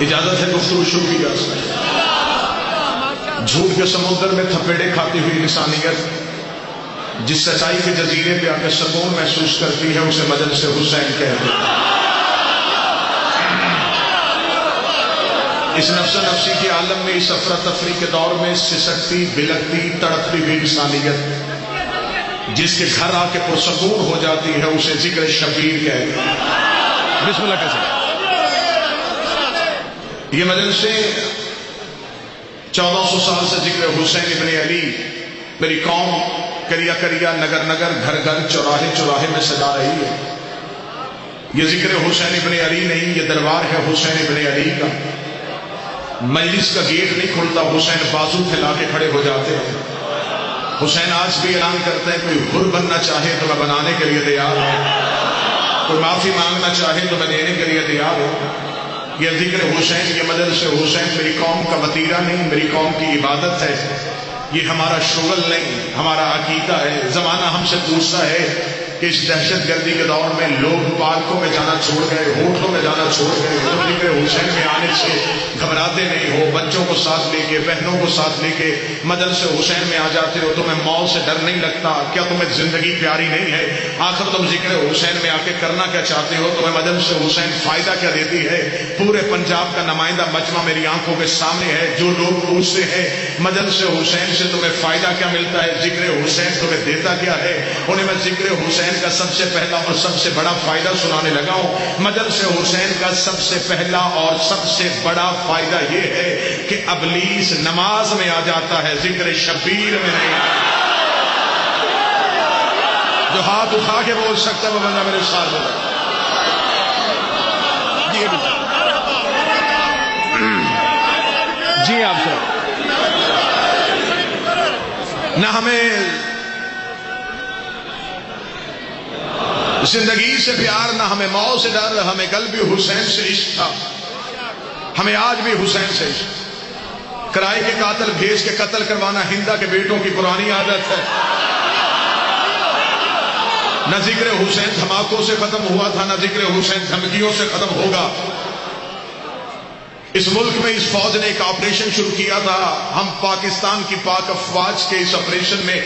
اجازت ہے گفتگو شروع کی جا سکتی؟ جھوٹ کے سمندر میں تھپیڑے کھاتی ہوئی انسانیت جس سچائی کے جزیرے پہ آ کے سکون محسوس کرتی ہے اسے مجلس حسین کہتے ہیں۔ اس نفس نفسی کے عالم میں، اس افراتفری کے دور میں سسکتی بلکتی تڑپتی ہوئی انسانیت جس کے گھر آ کے پرسکون ہو جاتی ہے اسے ذکر شبیر کہتے ہیں۔ بسم اللہ کیسے؟ یہ مجلسیں 1400 سال سے ذکر حسین ابن علی میری قوم کریا کریا نگر نگر گھر گھر چوراہے چوراہے میں سجا رہی ہے۔ یہ ذکر حسین ابن علی نہیں، یہ دربار ہے حسین ابن علی کا۔ مجلس کا گیٹ نہیں کھلتا، حسین بازو پھیلا کے کھڑے ہو جاتے ہیں۔ حسین آج بھی اعلان کرتے ہیں کوئی حر بننا چاہے تو میں بنانے کے لیے تیار ہوں، کوئی معافی مانگنا چاہے تو میں دینے کے لیے تیار ہوں۔ یہ ذکر حسین، یہ مجلس حسین میری قوم کا وتیرہ نہیں، میری قوم کی عبادت ہے۔ یہ ہمارا شغل نہیں، ہمارا عقیدہ ہے۔ زمانہ ہم سے پوچھتا ہے کہ اس دہشت گردی کے دور میں لوگ پارکوں میں جانا چھوڑ گئے، ہوٹلوں میں جانا چھوڑ گئے، تو ذکر حسین میں آنے سے گھبراتے نہیں ہو؟ بچوں کو ساتھ لے کے، بہنوں کو ساتھ لے کے مجلس حسین میں آ جاتے ہو؟ تمہیں موت سے ڈر نہیں لگتا؟ کیا تمہیں زندگی پیاری نہیں ہے؟ آخر تم ذکر حسین میں آ کے کرنا کیا چاہتے ہو؟ تمہیں مجلس حسین فائدہ کیا دیتی ہے؟ پورے پنجاب کا نمائندہ مجمع میری آنکھوں کے سامنے ہے۔ جو لوگ پوچھتے ہیں مجلس حسین سے تمہیں فائدہ کیا ملتا ہے، ذکر حسین تمہیں دیتا کیا ہے، انہیں میں ذکر حسین کا سب سے پہلا اور سب سے بڑا فائدہ سنانے لگا ہوں۔ مجلس حسین کا سب سے پہلا اور سب سے بڑا فائدہ یہ ہے کہ ابلیس نماز میں آ جاتا ہے، ذکر شبیر میں نہیں۔ جو ہاتھ اٹھا کے بول سکتا ہے وہ بندہ میرے ساتھ ہوگا۔ جی آپ سے نہ ہمیں زندگی سے پیار، نہ ہمیں موت سے ڈر، ہمیں کل بھی حسین سے عشق تھا، ہمیں آج بھی حسین سے عشق۔ کرائے کے قاتل بھیج کے قتل کروانا ہندا کے بیٹوں کی پرانی عادت ہے۔ نہ ذکر حسین دھماکوں سے ختم ہوا تھا، نہ ذکر حسین دھمکیوں سے ختم ہوگا۔ اس ملک میں اس فوج نے ایک آپریشن شروع کیا تھا، ہم پاکستان کی پاک افواج کے اس آپریشن میں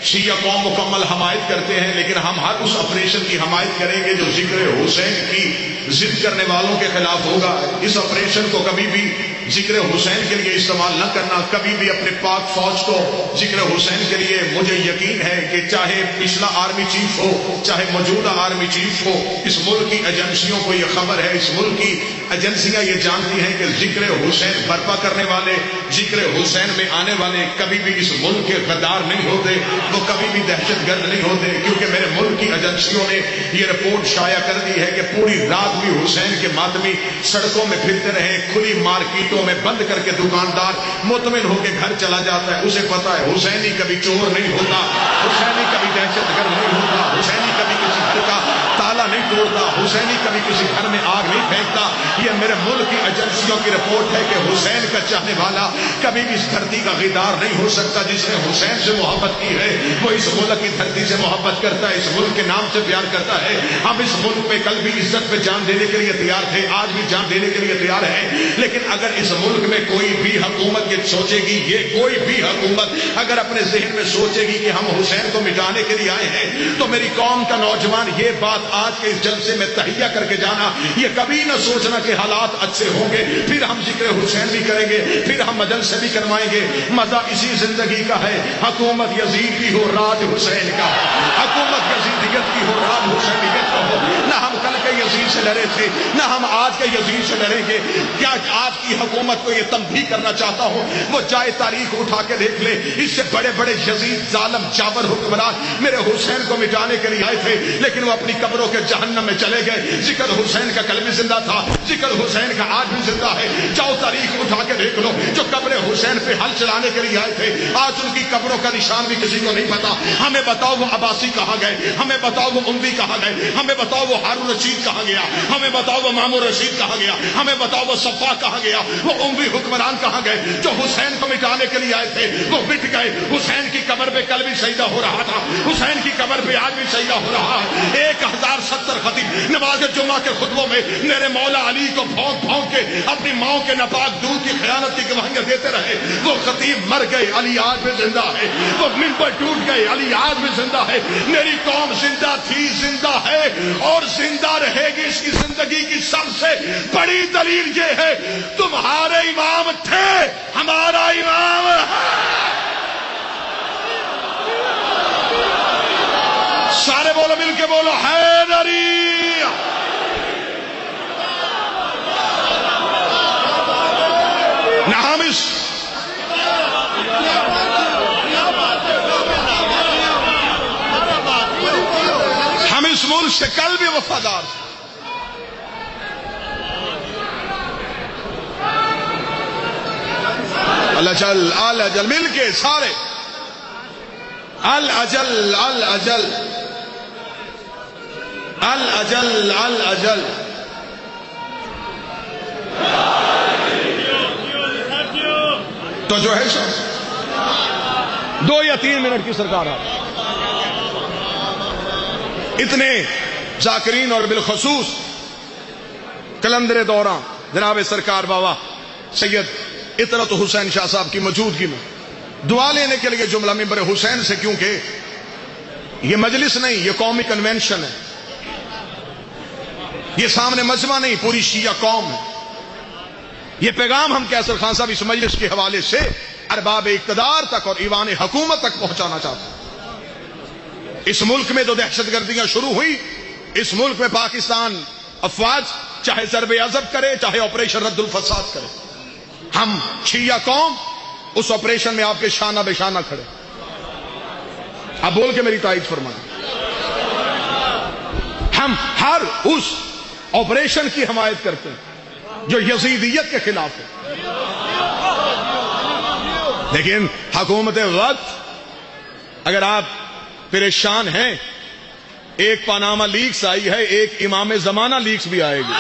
شیعہ قوم مکمل حمایت کرتے ہیں، لیکن ہم ہر اس آپریشن کی حمایت کریں گے جو ذکر حسین کی ضد کرنے والوں کے خلاف ہوگا۔ اس آپریشن کو کبھی بھی ذکر حسین کے لیے استعمال نہ کرنا، کبھی بھی اپنے پاک فوج کو ذکر حسین کے لیے۔ مجھے یقین ہے کہ چاہے پچھلا آرمی چیف ہو، چاہے موجودہ آرمی چیف ہو، اس ملک کی ایجنسیوں کو یہ خبر ہے، اس ملک کی ایجنسیاں یہ جانتی ہیں کہ ذکر حسین برپا کرنے والے، ذکر حسین میں آنے والے کبھی بھی اس ملک کے غدار نہیں ہوتے، وہ کبھی بھی دہشت گرد نہیں ہوتے، کیونکہ میرے ملک کی ایجنسیوں نے یہ رپورٹ شائع کر دی ہے کہ پوری رات بھی حسین کے ماتمی سڑکوں میں پھرتے رہے، کھلی مارکیٹوں میں بند کر کے دکاندار مطمئن ہو کے گھر چلا جاتا ہے۔ اسے پتا ہے حسینی کبھی چور نہیں ہوتا، حسینی کبھی دہشت گرد نہیں ہوتا، حسینی کبھی کسی گھر کا تالا نہیں توڑتا، حسینی کبھی کسی گھر میں آگ نہیں پھینکتا۔ یہ میرے ملک کی ایجنسیوں کی رپورٹ ہے کہ حسین کا چاہنے والا کبھی بھی اس دھرتی کا غدار نہیں ہو سکتا۔ جس نے حسین سے محبت کی ہے وہ اس ملک کی دھرتی سے محبت کرتا ہے، اس ملک کے نام سے پیار کرتا ہے۔ ہم اس ملک پہ کل بھی عزت پہ جان دینے کے لیے تیار تھے، آج بھی جان دینے کے لیے تیار ہیں، لیکن اگر اس ملک میں کوئی بھی حکومت یہ سوچے گی، یہ کوئی بھی حکومت اگر اپنے ذہن میں سوچے گی کہ ہم حسین کو مٹانے کے لیے آئے ہیں، تو میری قوم کا نوجوان یہ بات آج کے اس جلسے میں تہیہ کر کے جانا، یہ کبھی نہ سوچنا کہ حالات اچھے ہوں گے پھر ہم ذکر حسین بھی کریں گے، پھر ہم مجلس بھی کروائیں گے۔ مزہ اسی زندگی کا ہے، حکومت یزید کی ہو راج حسین کا، حکومت یزیدیت کی ہو راج حسینیت کا ہو۔ نہ ہم کل کے یزید سے ڈرے تھے، نہ ہم آج کے یزید سے ڈریں گے۔ کیا آج کی حکومت کو یہ تنبیہ کرنا چاہتا ہوں، وہ جائے تاریخ اٹھا کے دیکھ لے، اس سے بڑے بڑے یزید ظالم جابر حکمران میرے حسین کو مٹانے کے لیے آئے تھے، لیکن وہ اپنی قبروں کے جہنم میں چلے گئے۔ ذکر حسین کا کل بھی زندہ تھا، ذکر حسین کا آج بھی زندہ ہے۔ جاؤ تاریخ اٹھا کے دیکھ لو، جو قبر حسین پہ ہل چلانے کے لیے آئے تھے آج ان کی قبروں کا نشان بھی کسی کو نہیں پتا۔ ہمیں بتاؤ وہ عباسی کہاں گئے، ہمیں بتاؤ بتاؤ وہ اموی کہاں گئے، ہمیں بتاؤ وہ ہارون رشید کہاں گیا، ہمیں بتاؤ وہ مامون رشید کہاں گیا، ہمیں بتاؤ وہ صفا کہاں گیا، وہ اموی حکمران کہاں گئے جو حسین کو مٹانے کے لیے آئے تھے، وہ مٹ گئے۔ حسین کی قبر پہ کل بھی سجدہ ہو رہا تھا، حسین کی قبر پہ آج بھی سجدہ ہو رہا ہے۔ 1070 خطیب نماز جمعہ کے خطبوں میں میرے مولا علی کو بھونک بھونک کے اپنی ماں کے ناپاک دودھ کی خیانت کی گواہیاں دیتے رہے۔ وہ خطیب مر گئے، علی آج بھی زندہ ہے۔ وہ منبر ٹوٹ گئے، علی آج بھی زندہ ہے۔ میری قوم زندہ تھی، زندہ ہے اور زندہ رہے گی۔ اس کی زندگی کی سب سے بڑی دلیل یہ ہے تمہارے امام تھے، ہمارا امام ہے۔ سارے بولو، مل کے بولو، حیدری۔ ہم اس ملک سے کل بھی وفادار تھے۔ الاجل الاجل، مل کے سارے، الاجل الاجل الاجل الاجل۔ تو جو ہے سر 2 یا 3 منٹ کی سرکار آپ اتنے ذاکرین اور بالخصوص کلندر دوران جناب سرکار بابا سید اطرت حسین شاہ صاحب کی موجودگی میں دعا لینے کے لیے جملہ منبر حسین سے، کیونکہ یہ مجلس نہیں، یہ قومی کنونشن ہے، یہ سامنے مجمع نہیں، پوری شیعہ قوم ہے۔ یہ پیغام ہم کیسر خان صاحب اس مجلس کے حوالے سے ارباب اقتدار تک اور ایوان حکومت تک پہنچانا چاہتے ہیں۔ اس ملک میں جو دہشت گردیاں شروع ہوئی، اس ملک میں پاکستان افواج چاہے ضرب عضب کرے، چاہے آپریشن رد الفساد کرے، ہم شیعہ قوم اس آپریشن میں آپ کے شانہ بے شانہ کھڑے۔ اب بول کے میری تائید فرمائیں، ہم ہر اس آپریشن کی حمایت کرتے ہیں جو یزیدیت کے خلاف ہے، لیکن حکومت وقت اگر آپ پریشان ہیں، ایک پاناما لیکس آئی ہے، ایک امام زمانہ لیکس بھی آئے گی۔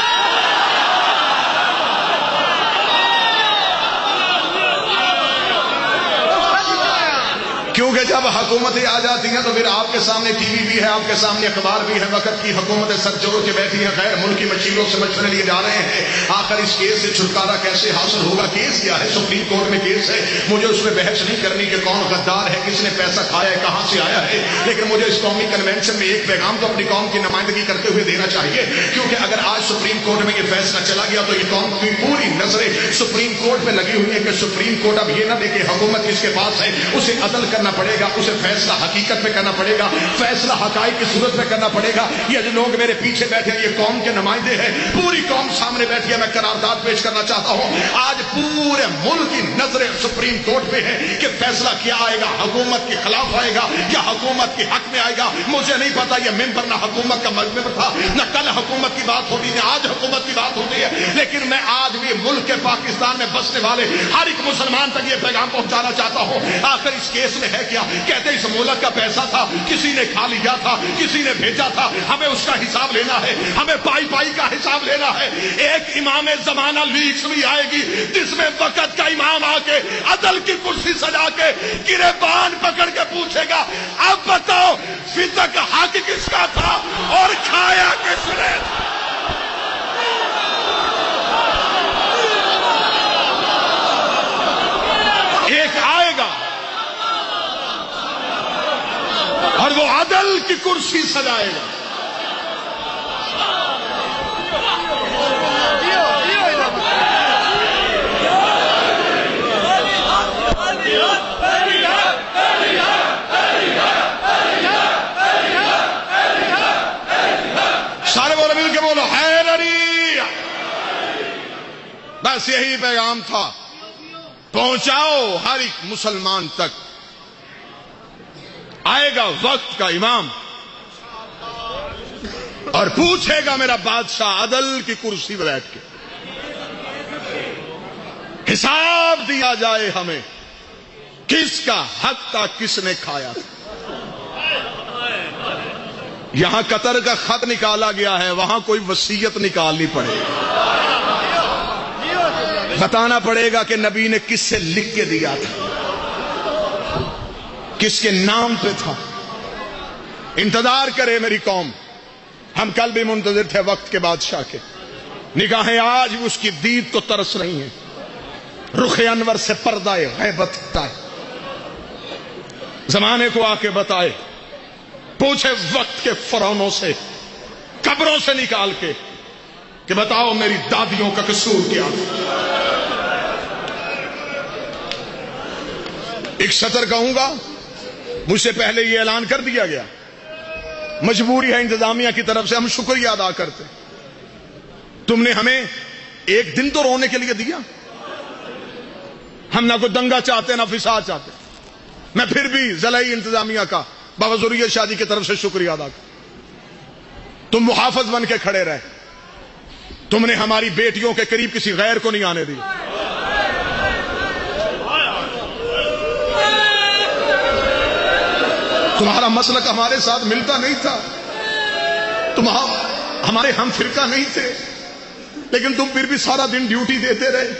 کیونکہ جب حکومتیں آ جاتی ہیں تو پھر آپ کے سامنے ٹی وی بھی ہے، آپ کے سامنے اخبار بھی ہے، وقت کی حکومتیں سر جوڑ کے بیٹھی ہیں، غیر ملکی مشیروں سے مشورے لیے جا رہے ہیں، آخر اس کیس سے چھٹکارا کیسے حاصل ہوگا۔ کیس کیا ہے؟ سپریم کورٹ میں کیس ہے، مجھے اس میں بحث نہیں کرنی کہ کون غدار ہے، کس نے پیسہ کھایا ہے، کہاں سے آیا ہے، لیکن مجھے اس قومی کنونشن میں ایک پیغام تو اپنی قوم کی نمائندگی کرتے ہوئے دینا چاہیے، کیونکہ اگر آج سپریم کورٹ میں یہ فیصلہ چلا گیا تو یہ قوم کی پوری نظریں سپریم کورٹ پہ لگی ہوئی ہے کہ سپریم کورٹ اب یہ نہ دیکھے حکومت کس کے پاس ہے، اسے عدل کرنا پڑے گا، اسے فیصلہ حقیقت میں کرنا پڑے گا، فیصلہ حقائق کی صورت میں کرنا پڑے گا۔ یہ جو لوگ میرے پیچھے بیٹھے ہیں یہ قوم کے نمائندے ہیں، پوری قوم سامنے بیٹھی ہے۔ میں قرارداد پیش کرنا چاہتا ہوں، آج پورے ملک کی نظریں سپریم کورٹ پہ ہیں کہ فیصلہ کیا آئے گا، حکومت کے خلاف آئے گا یا حکومت کے حق میں آئے گا۔ مجھے نہیں پتا یہ ممبر نہ حکومت کا ممبر تھا، نہ کل حکومت کی بات ہوتی نہ آج حکومت کی بات ہوتی ہے، لیکن میں آج بھی ملک کے پاکستان میں بسنے والے ہر ایک مسلمان تک یہ پیغام پہنچانا چاہتا ہوں۔ آخر اس کیس میں ہے کیا؟ کہتے اس ملک کا پیسہ تھا، کسی نے کھا لیا تھا، کسی نے بھیجا تھا، ہمیں اس کا حساب لینا ہے، ہمیں پائی پائی کا حساب لینا ہے۔ ایک امام زمانہ لیکس بھی آئے گی جس میں وقت کا امام آ کے عدل کی کرسی سجا کے گریبان پکڑ کے پوچھے گا، اب بتاؤ فتق حق کس کا تھا اور کھایا کس نے؟ ایک آئے گا اور وہ عدل کی کرسی سجائے گا۔ سارے بولو، مل کے بولو، حیدری۔ بس یہی پیغام تھا، پہنچاؤ ہر ایک مسلمان تک۔ آئے گا وقت کا امام اور پوچھے گا میرا بادشاہ عدل کی کرسی پر بیٹھ کے، حساب دیا جائے ہمیں کس کا حق تھا، کس نے کھایا تھا۔ یہاں قطر کا خط نکالا گیا ہے، وہاں کوئی وصیت نکالنی پڑے گی، بتانا پڑے گا کہ نبی نے کس سے لکھ کے دیا تھا، کس کے نام پہ تھا۔ انتظار کرے میری قوم، ہم کل بھی منتظر تھے وقت کے بادشاہ کے، نگاہیں آج بھی اس کی دید کو ترس رہی ہیں، رخ انور سے پردہ غیبت ہٹائے، زمانے کو آ کے بتائے، پوچھے وقت کے فرعونوں سے، قبروں سے نکال کے کہ بتاؤ میری دادیوں کا قصور کیا۔ ایک سطر کہوں گا، مجھ سے پہلے یہ اعلان کر دیا گیا، مجبوری ہے انتظامیہ کی طرف سے، ہم شکریہ ادا کرتے، تم نے ہمیں ایک دن تو رونے کے لیے دیا، ہم نہ کوئی دنگا چاہتے نہ فساد چاہتے، میں پھر بھی ضلعی انتظامیہ کا بابا ضروریت شاہ جی کی طرف سے شکریہ ادا کرتا، تم محافظ بن کے کھڑے رہے، تم نے ہماری بیٹیوں کے قریب کسی غیر کو نہیں آنے دی، تمہارا مسلک ہمارے ساتھ ملتا نہیں تھا، تم ہمارے ہم فرقہ نہیں تھے، لیکن تم پھر بھی سارا دن ڈیوٹی دیتے رہے،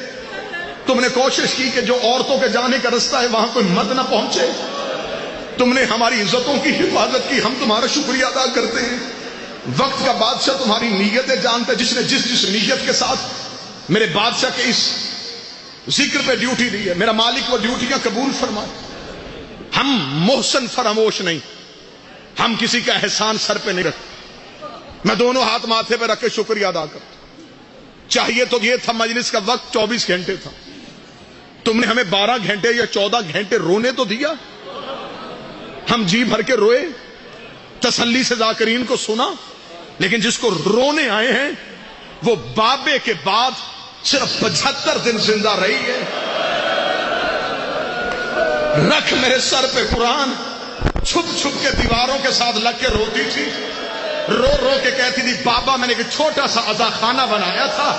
تم نے کوشش کی کہ جو عورتوں کے جانے کا رستہ ہے وہاں کوئی مد نہ پہنچے، تم نے ہماری عزتوں کی حفاظت کی، ہم تمہارا شکریہ ادا کرتے ہیں۔ وقت کا بادشاہ تمہاری نیتیں جانتا ہے، جس نے جس نیت کے ساتھ میرے بادشاہ کے اس ذکر پہ ڈیوٹی دی ہے، میرا مالک وہ ڈیوٹیاں قبول فرمائے۔ ہم محسن فراموش نہیں، ہم کسی کا احسان سر پہ نہیں رکھتے، میں دونوں ہاتھ ماتھے پہ رکھ کے شکریہ ادا کرتا۔ چاہیے تو یہ تھا مجلس کا وقت 24 گھنٹے تھا، تم نے ہمیں 12 گھنٹے یا 14 گھنٹے رونے تو دیا، ہم جی بھر کے روئے، تسلی سے ذاکرین کو سنا، لیکن جس کو رونے آئے ہیں وہ بابے کے بعد صرف 75 دن زندہ رہی ہے۔ رکھ میرے سر پہ قرآن، چھپ چھپ کے دیواروں کے ساتھ لگ کے روتی تھی، رو رو کے کہتی تھی بابا میں نے ایک چھوٹا سا عزا خانہ بنایا تھا،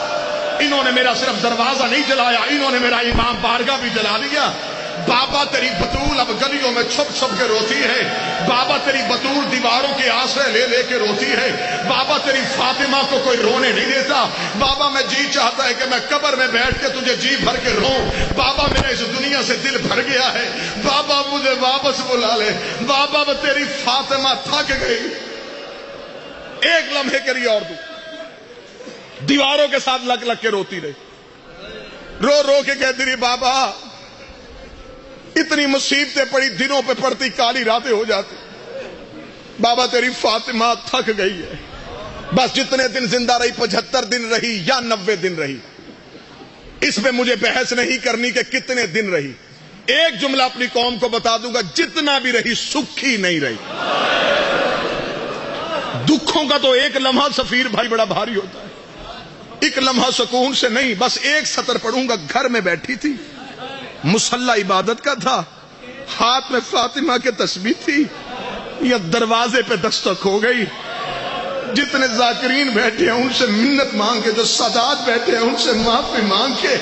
انہوں نے میرا صرف دروازہ نہیں جلایا، انہوں نے میرا امام بارگاہ بھی جلا دیا۔ بابا تیری بطول اب گلیوں میں چھپ چھپ کے روتی ہے، بابا تیری بطول دیواروں کے آسرے لے لے کے روتی ہے، بابا تیری فاطمہ کو کوئی رونے نہیں دیتا، بابا میں جی چاہتا ہے کہ میں قبر میں بیٹھ کے تجھے جی بھر کے روں، بابا میرے اس دنیا سے دل بھر گیا ہے، بابا مجھے واپس بلا لے، بابا میں تیری فاطمہ تھک گئی، ایک لمحے کے لیے اور دوں، دیواروں کے ساتھ لگ لگ کے روتی رہی، رو رو کے کہتی رہی بابا اتنی مصیبتیں پڑی، دنوں پہ پڑتی کالی راتیں ہو جاتی، بابا تیری فاطمہ تھک گئی ہے، بس جتنے دن زندہ رہی، 75 دن رہی یا 90 دن رہی، اس پہ مجھے بحث نہیں کرنی کہ کتنے دن رہی، ایک جملہ اپنی قوم کو بتا دوں گا، جتنا بھی رہی سکھی نہیں رہی۔ دکھوں کا تو ایک لمحہ سفیر بھائی بڑا بھاری ہوتا ہے، ایک لمحہ سکون سے نہیں، بس ایک سطر پڑھوں گا، گھر میں بیٹھی تھی، مصلی عبادت کا تھا، ہاتھ میں فاطمہ کے تسبیح تھی، یا دروازے پہ دستک ہو گئی، جتنے ذاکرین بیٹھے ہیں ان سے منت مانگ کے، جو سادات بیٹھے ہیں ان سے معافی مانگ کے،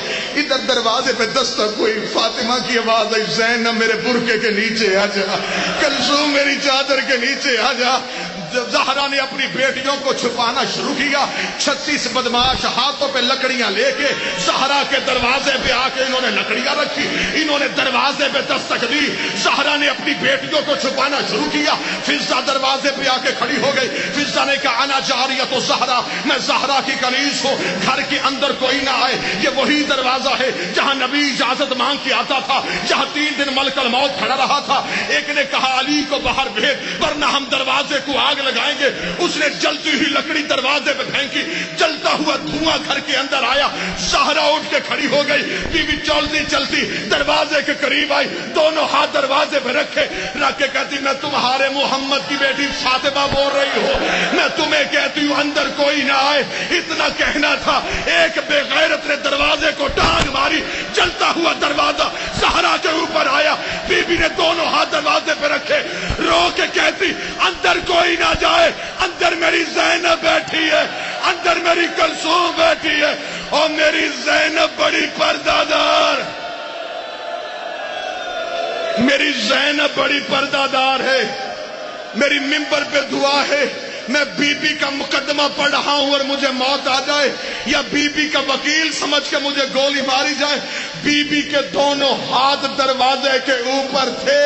ادھر دروازے پہ دستک ہوئی، فاطمہ کی آواز آئی زینب میرے برقعے کے نیچے آ جا، کلثوم میری چادر کے نیچے آ جا۔ زہرا نے اپنی بیٹیوں کو چھپانا شروع کیا، 36 بدماش ہاتھوں پہ لکڑیاں لے کے زہرا کے دروازے پہ آ کے انہوں نے لکڑیاں رکھی، انہوں نے دروازے پہ دستک دی، زہرا نے اپنی بیٹیوں کو چھپانا شروع کیا، فضہ دروازے پہ آ کے کھڑی ہو گئی، فضہ نے کہا انا جاریۃ زہرا، میں زہرا کی کنیز ہوں، گھر کے اندر کوئی نہ آئے، یہ وہی دروازہ ہے جہاں نبی اجازت مانگ کے آتا تھا، جہاں 3 دن ملک الموت کھڑا رہا تھا۔ ایک نے کہا علی کو باہر بھیج ورنہ ہم دروازے کو آگ لگائیں گے، اس نے جلتی ہوئی لکڑی دروازے پہ پھینکی، جلتا ہوا دھواں گھر کے اندر آیا، زہرا اٹھ کے کھڑی ہو گئی، بی بی چلتی چلتی دروازے کے قریب آئی، دونوں ہاتھ دروازے پہ رکھ کے کہتی میں تمہارے محمد کی بیٹی فاطمہ بول رہی ہوں، میں تمہیں کہتی ہوں اندر کوئی نہ آئے، اتنا کہنا تھا، ایک بے غیرت نے دروازے کو ٹانگ ماری، جلتا ہوا دروازہ زہرا کے اوپر آیا، بی بی نے دونوں ہاتھ دروازے پہ رکھے، رو کے کہتی اندر کوئی نہ جائے، اندر میری زینب بیٹھی ہے، اندر میری کلثوم بیٹھی ہے، اور میری زینب بڑی پردہ دار، میری زینب بڑی پردہ دار ہے، میری ممبر پہ دعا ہے میں بی بی کا مقدمہ پڑھ رہا ہوں اور مجھے موت آ جائے، یا بی بی کا وکیل سمجھ کے مجھے گولی ماری جائے. بی بی کے دونوں ہاتھ دروازے کے اوپر تھے.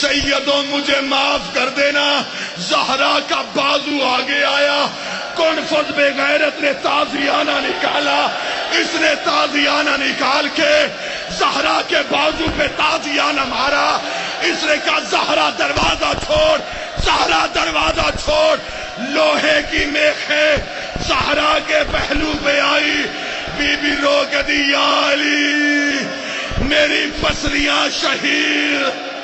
سیدوں مجھے معاف کر دینا، زہرا کا بازو آگے آیا. کنفذ بے غیرت نے تازیانہ نکالا. اس نے تازیانہ نکال کے زہرا کے بازو پہ تازیانہ مارا. اس نے کہا زہرا دروازہ چھوڑ، زہرا دروازہ چھوڑ. لوہے کی میخیں زہرا کے پہلو پہ آئی. بی بی رو کے دی یا علی میری پسلیاں شہید.